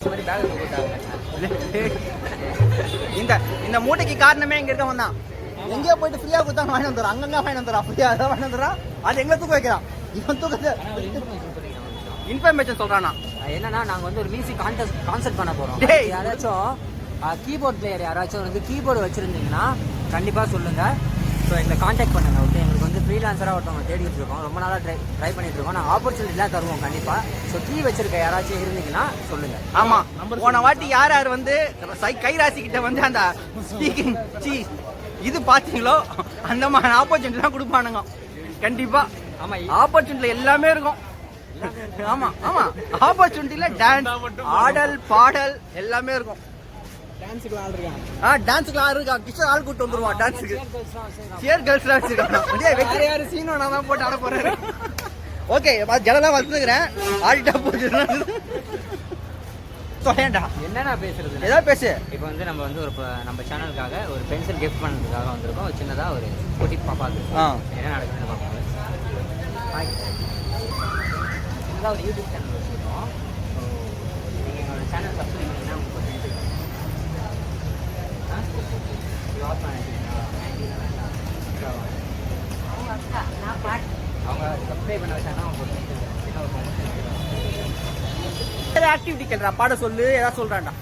இந்த மூட்டைக்கு காரணமே இங்க இருக்கவன் தான். எங்கேயோ போயிட்டு ஃப்ரீயா கொடுத்தாங்க வாங்கி வந்துடுறான், அங்கங்க வாங்கி வந்துடுறான், ஃப்ரீயா அதான் வாங்கி வந்துடுறான். அது எங்களை தூக்க வைக்கிறான். இவன் தூக்கத்தை இன்ஃபர்மேஷன் சொல்றானா என்னன்னா, நாங்க வந்து ஒரு மியூசிக் கான்சர்ட் பண்ண போறோம். யாராச்சும் கீபோர்ட் பிளேயர் யாராச்சும் வந்து கீபோர்டு வச்சிருந்தீங்கன்னா கண்டிப்பா சொல்லுங்க. ஸோ எங்களை காண்டாக்ட் பண்ணுங்க. ஓகே, எங்களுக்கு வந்து ஃப்ரீலான்சராக ஒருத்தவங்க தேடிட்டு இருக்கோம். ரொம்ப நாளாக ட்ரை பண்ணிட்டு இருக்கோம். நான் ஆப்பர்ச்சுனிட்டிலாம் தருவோம் கண்டிப்பா. ஸோ கீ வச்சிருக்க யாராச்சும் இருந்தீங்கன்னா சொல்லுங்க. ஆமா, போன வாட்டி யார் யார் வந்து கைராசி கிட்ட வந்து அந்த ஸ்பீக்கிங் இது பாத்தீங்களோ அந்த மாதிரி ஆப்பர்ச்சுனிட்டிலாம் கொடுப்பானுங்க கண்டிப்பா. ஆமா, ஆப்பர்ச்சுனிட்டில எல்லாமே இருக்கும். ஆமா ஆமா, ஆப்பர்ச்சுனிட்டில டான்ஸ், ஆடல், பாடல் எல்லாமே இருக்கும். டான்ஸுக்கு ஆள் இருக்கா, கிஷோர் ஆள் கூட்டு வந்துருவான் டான்ஸுக்கு. சியர் கேர்ள்ஸ்லாம் வச்சிருக்காங்க. வேற யாரு சீனோ நான் தான் போட்டு ஆட போறேன். ஓகே, ஜனலாம் வளர்த்துக்கிறேன். ஆடிட்டா போச்சு சொல்லேன்டா. என்னென்ன பேசுறது, ஏதாவது பேசு. இப்போ வந்து நம்ம வந்து நம்ம சேனலுக்காக ஒரு பென்சில் கிஃப்ட் பண்ணுறதுக்காக வந்திருக்கோம். ஒரு சின்னதாக ஒரு குட்டி பாப்பாக்கு என்ன நடக்குதுன்னு பார்ப்பாங்க. சின்னதாக ஒரு யூடியூப் சேனல் வச்சுருக்கோம். நீங்கள் எங்களோட சேனல் சப்ஸ்கிரைப் பண்ணிங்கன்னா உங்களுக்கு அவங்க சப்ஸ்கிரைப் பண்ண வச்சாங்கன்னா அவங்க ஆக்டிவிட்டி கேட்கறா, பாட சொல்லு, ஏதாவது சொல்றான்டா.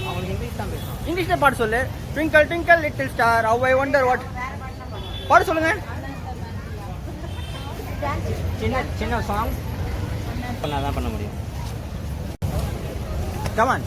அவங்களுக்கு இங்கிலீஷ் தான் பேசுவோம். இங்கிலீஷ்ல பாட சொல்லு. Twinkle twinkle little star how I wonder what. பாட சொல்லுங்க. சின்ன சாங் தான் பண்ண முடியும். Come on.